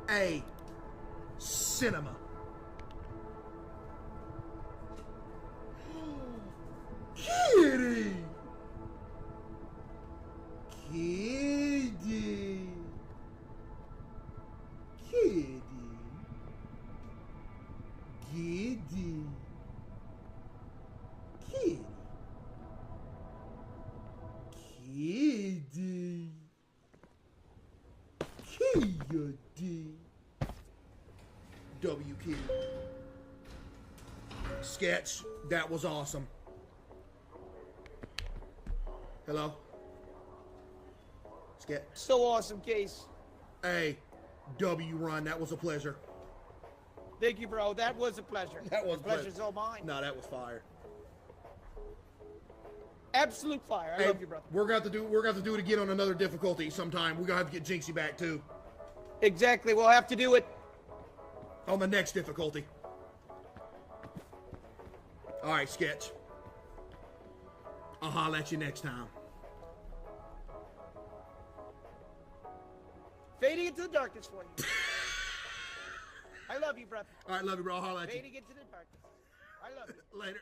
A. Cinema. Kitty. Kitty. Kitty. Giddy. Kitty. Kitty. Kitty. W Kitty. Sketch, that was awesome. Hello? Sketch. So awesome, Case. Hey, W Run, that was a pleasure. Thank you, bro. That was a pleasure. That was the pleasure's all mine. No, that was fire. Absolute fire. I love you, brother. We're going to do it again on another difficulty sometime. We're gonna have to get Jinxie back too. Exactly. We'll have to do it on the next difficulty. All right, Sketch. I'll holler at you next time. Fading into the darkness for you. I love you, brother. All right, love you, bro. I'll holler at you. Fading into the darkness. I love you. Later.